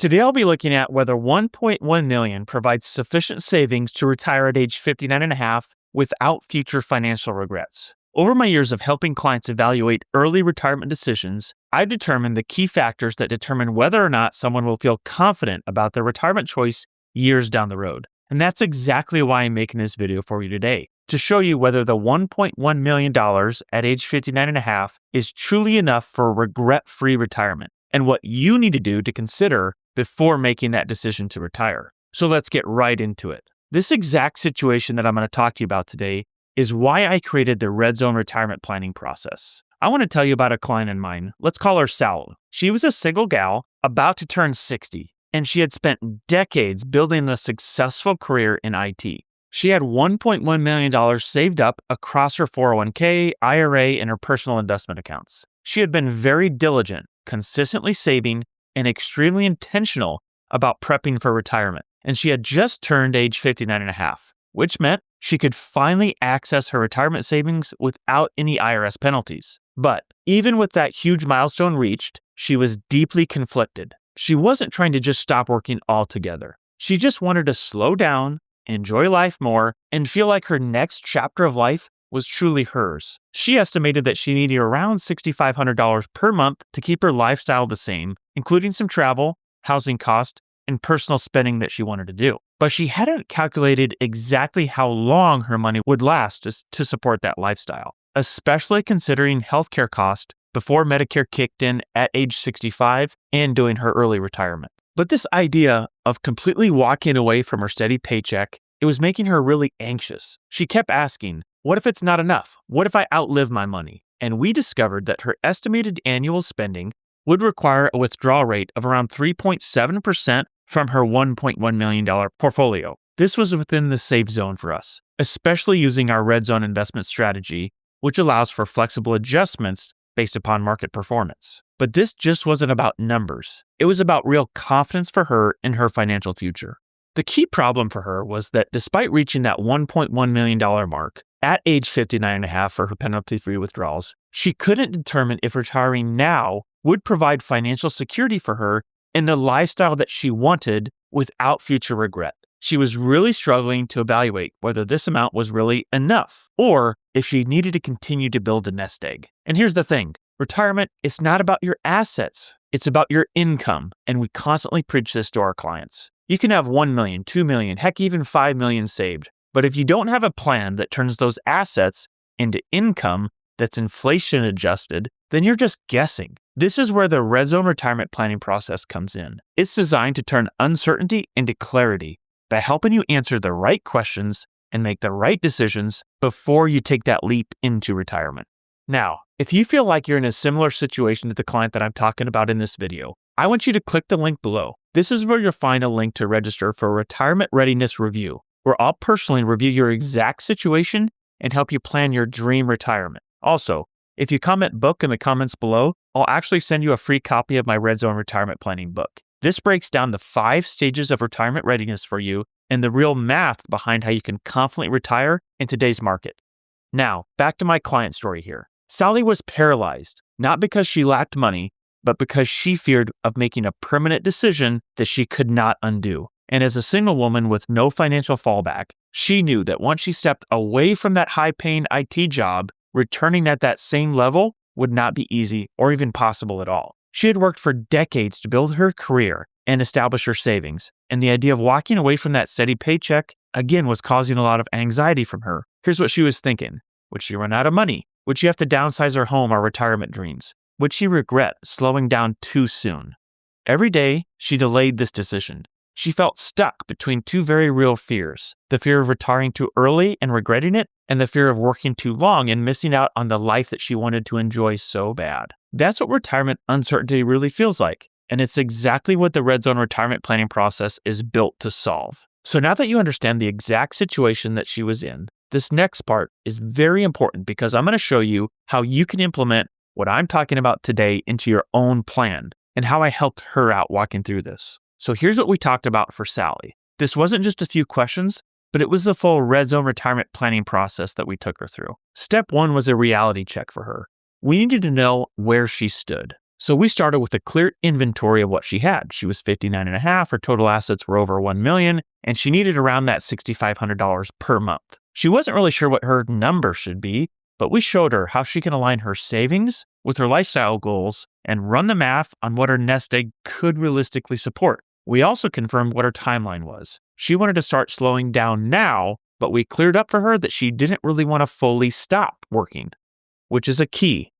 Today I'll be looking at whether 1.1 million provides sufficient savings to retire at age 59 and a half without future financial regrets. Over my years of helping clients evaluate early retirement decisions, I've determined the key factors that determine whether or not someone will feel confident about their retirement choice years down the road. And that's exactly why I'm making this video for you today, to show you whether the $1.1 million at age 59 and a half is truly enough for a regret-free retirement, and what you need to do to consider before making that decision to retire. So let's get right into it. This exact situation that I'm going to talk to you about today is why I created the Red Zone retirement planning process. I want to tell you about a client of mine. Let's call her Sally. She was a single gal about to turn 60, and she had spent decades building a successful career in IT. She had $1.1 million saved up across her 401k, IRA, and her personal investment accounts. She had been very diligent, consistently saving, and extremely intentional about prepping for retirement. And she had just turned age 59 and a half, which meant she could finally access her retirement savings without any IRS penalties. But even with that huge milestone reached, she was deeply conflicted. She wasn't trying to just stop working altogether. She just wanted to slow down, enjoy life more, and feel like her next chapter of life was truly hers. She estimated that she needed around $6,500 per month to keep her lifestyle the same, including some travel, housing cost, and personal spending that she wanted to do. But she hadn't calculated exactly how long her money would last to support that lifestyle, especially considering healthcare costs before Medicare kicked in at age 65 and doing her early retirement. But this idea of completely walking away from her steady paycheck, it was making her really anxious. She kept asking, what if it's not enough? What if I outlive my money? And we discovered that her estimated annual spending would require a withdrawal rate of around 3.7% from her $1.1 million portfolio. This was within the safe zone for us, especially using our Red Zone investment strategy, which allows for flexible adjustments based upon market performance. But this just wasn't about numbers. It was about real confidence for her in her financial future. The key problem for her was that despite reaching that $1.1 million mark at age 59 and a half for her penalty-free withdrawals, she couldn't determine if retiring now would provide financial security for her in the lifestyle that she wanted without future regret. She was really struggling to evaluate whether this amount was really enough or if she needed to continue to build a nest egg. And here's the thing. Retirement is not about your assets. It's about your income. And we constantly preach this to our clients. You can have 1 million, 2 million, heck, even 5 million saved. But if you don't have a plan that turns those assets into income that's inflation adjusted, then you're just guessing. This is where the Red Zone retirement planning process comes in. It's designed to turn uncertainty into clarity by helping you answer the right questions and make the right decisions before you take that leap into retirement. Now, if you feel like you're in a similar situation to the client that I'm talking about in this video, I want you to click the link below. This is where you'll find a link to register for a retirement readiness review, where I'll personally review your exact situation and help you plan your dream retirement. Also, if you comment book in the comments below, I'll actually send you a free copy of my Red Zone retirement planning book. This breaks down the 5 stages of retirement readiness for you and the real math behind how you can confidently retire in today's market. Now, back to my client story here. Sally was paralyzed, not because she lacked money, but because she feared of making a permanent decision that she could not undo. And as a single woman with no financial fallback, she knew that once she stepped away from that high-paying IT job, returning at that same level would not be easy or even possible at all. She had worked for decades to build her career and establish her savings, and the idea of walking away from that steady paycheck, again, was causing a lot of anxiety from her. Here's what she was thinking. Would she run out of money? Would she have to downsize her home or retirement dreams? Would she regret slowing down too soon? Every day, she delayed this decision. She felt stuck between 2 very real fears, the fear of retiring too early and regretting it, and the fear of working too long and missing out on the life that she wanted to enjoy so bad. That's what retirement uncertainty really feels like, and it's exactly what the Red Zone retirement planning process is built to solve. So now that you understand the exact situation that she was in, this next part is very important because I'm going to show you how you can implement what I'm talking about today into your own plan and how I helped her out walking through this. So here's what we talked about for Sally. This wasn't just a few questions, but it was the full Red Zone retirement planning process that we took her through. Step 1 was a reality check for her. We needed to know where she stood. So we started with a clear inventory of what she had. She was 59 and a half, her total assets were over 1 million, and she needed around that $6,500 per month. She wasn't really sure what her number should be, but we showed her how she can align her savings with her lifestyle goals and run the math on what her nest egg could realistically support. We also confirmed what her timeline was. She wanted to start slowing down now, but we cleared up for her that she didn't really want to fully stop working, which is a key.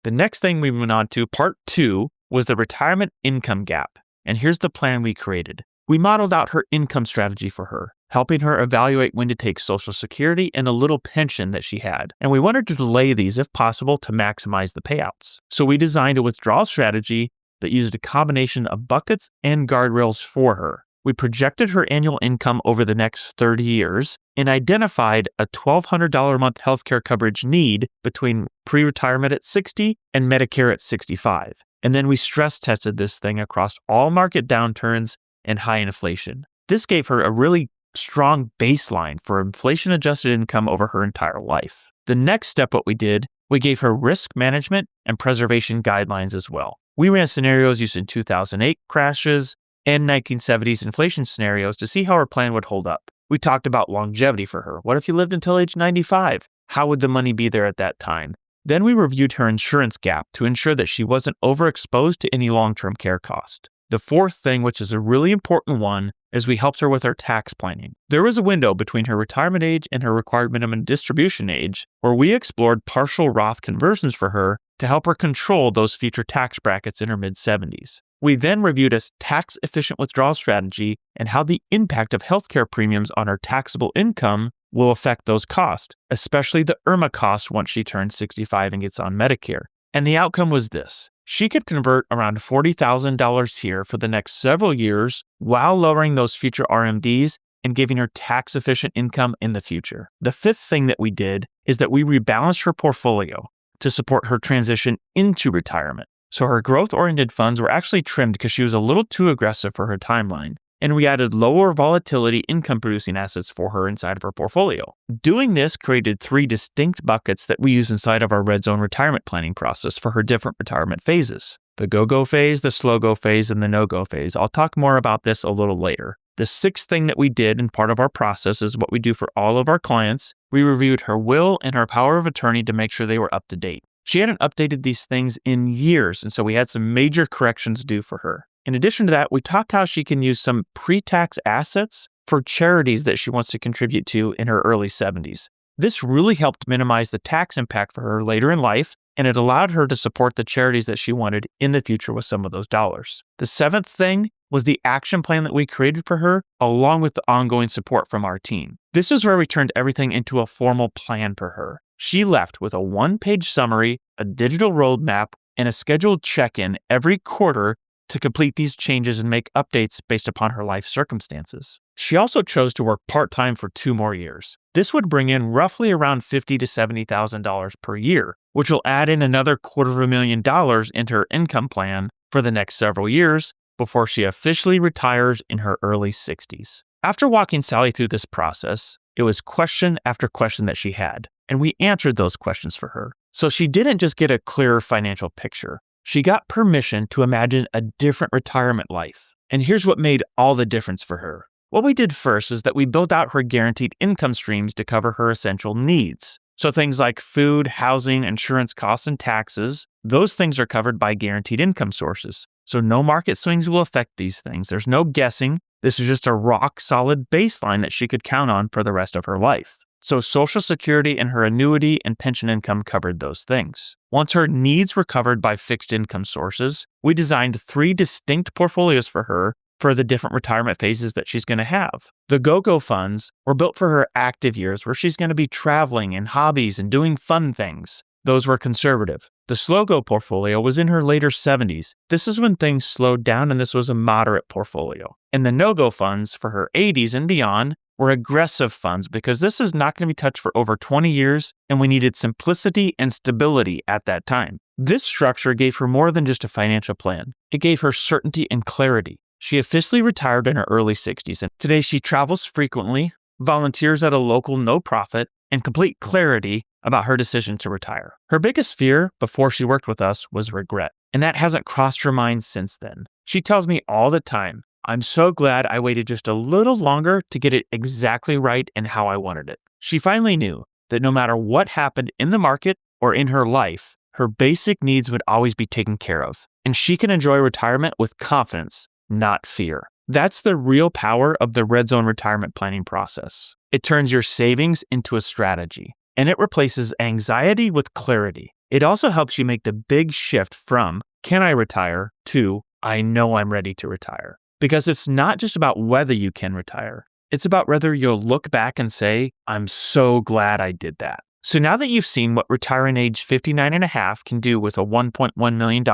The next thing we went on to, part 2, was the retirement income gap. And here's the plan we created. We modeled out her income strategy for her, helping her evaluate when to take Social Security and a little pension that she had. And we wanted to delay these if possible to maximize the payouts. So we designed a withdrawal strategy that used a combination of buckets and guardrails for her. We projected her annual income over the next 30 years and identified a $1,200 a month healthcare coverage need between pre-retirement at 60 and Medicare at 65. And then we stress tested this thing across all market downturns and high inflation. This gave her a really strong baseline for inflation-adjusted income over her entire life. The next step, what we did, we gave her risk management and preservation guidelines as well. We ran scenarios using 2008 crashes and 1970s inflation scenarios to see how her plan would hold up. We talked about longevity for her. What if you lived until age 95? How would the money be there at that time? Then we reviewed her insurance gap to ensure that she wasn't overexposed to any long-term care cost. The fourth thing, which is a really important one, is we helped her with her tax planning. There was a window between her retirement age and her required minimum distribution age where we explored partial Roth conversions for her to help her control those future tax brackets in her mid-70s. We then reviewed a tax-efficient withdrawal strategy and how the impact of healthcare premiums on her taxable income will affect those costs, especially the IRMAA costs once she turns 65 and gets on Medicare. And the outcome was this. She could convert around $40,000 here for the next several years while lowering those future RMDs and giving her tax-efficient income in the future. The fifth thing that we did is that we rebalanced her portfolio to support her transition into retirement. So her growth-oriented funds were actually trimmed because she was a little too aggressive for her timeline. And we added lower volatility income-producing assets for her inside of her portfolio. Doing this created 3 distinct buckets that we use inside of our Red Zone retirement planning process for her different retirement phases. The go-go phase, the slow-go phase, and the no-go phase. I'll talk more about this a little later. The sixth thing that we did in part of our process is what we do for all of our clients. We reviewed her will and her power of attorney to make sure they were up to date. She hadn't updated these things in years, and so we had some major corrections due for her. In addition to that, we talked how she can use some pre-tax assets for charities that she wants to contribute to in her early 70s. This really helped minimize the tax impact for her later in life, and it allowed her to support the charities that she wanted in the future with some of those dollars. The seventh thing was the action plan that we created for her, along with the ongoing support from our team. This is where we turned everything into a formal plan for her. She left with a 1-page summary, a digital roadmap, and a scheduled check-in every quarter to complete these changes and make updates based upon her life circumstances. She also chose to work part-time for 2 more years. This would bring in roughly around $50,000 to $70,000 per year, which will add in another $250,000 into her income plan for the next several years before she officially retires in her early 60s. After walking Sally through this process, it was question after question that she had, and we answered those questions for her. So she didn't just get a clearer financial picture. She got permission to imagine a different retirement life. And here's what made all the difference for her. What we did first is that we built out her guaranteed income streams to cover her essential needs. So things like food, housing, insurance costs, and taxes, those things are covered by guaranteed income sources. So no market swings will affect these things. There's no guessing. This is just a rock-solid baseline that she could count on for the rest of her life. So Social Security and her annuity and pension income covered those things. Once her needs were covered by fixed income sources, we designed 3 distinct portfolios for her for the different retirement phases that she's going to have. The go-go funds were built for her active years where she's going to be traveling and hobbies and doing fun things. Those were conservative. The slow-go portfolio was in her later 70s. This is when things slowed down and this was a moderate portfolio. And the no-go funds for her 80s and beyond were aggressive funds because this is not going to be touched for over 20 years and we needed simplicity and stability at that time. This structure gave her more than just a financial plan. It gave her certainty and clarity. She officially retired in her early 60s and today she travels frequently, volunteers at a local no-profit, and complete clarity about her decision to retire. Her biggest fear before she worked with us was regret. and that hasn't crossed her mind since then. She tells me all the time, I'm so glad I waited just a little longer to get it exactly right and how I wanted it. She finally knew that no matter what happened in the market or in her life, her basic needs would always be taken care of, and she can enjoy retirement with confidence, not fear. That's the real power of the Red Zone retirement planning process. It turns your savings into a strategy, and it replaces anxiety with clarity. It also helps you make the big shift from, can I retire, to, I know I'm ready to retire. Because it's not just about whether you can retire. It's about whether you'll look back and say, I'm so glad I did that. So now that you've seen what retiring age 59 and a half can do with a $1.1 million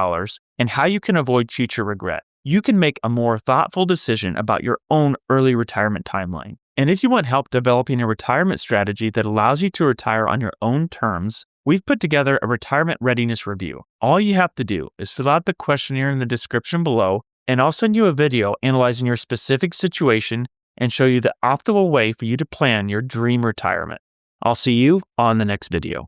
and how you can avoid future regret, you can make a more thoughtful decision about your own early retirement timeline. And if you want help developing a retirement strategy that allows you to retire on your own terms, we've put together a retirement readiness review. All you have to do is fill out the questionnaire in the description below, and I'll send you a video analyzing your specific situation and show you the optimal way for you to plan your dream retirement. I'll see you on the next video.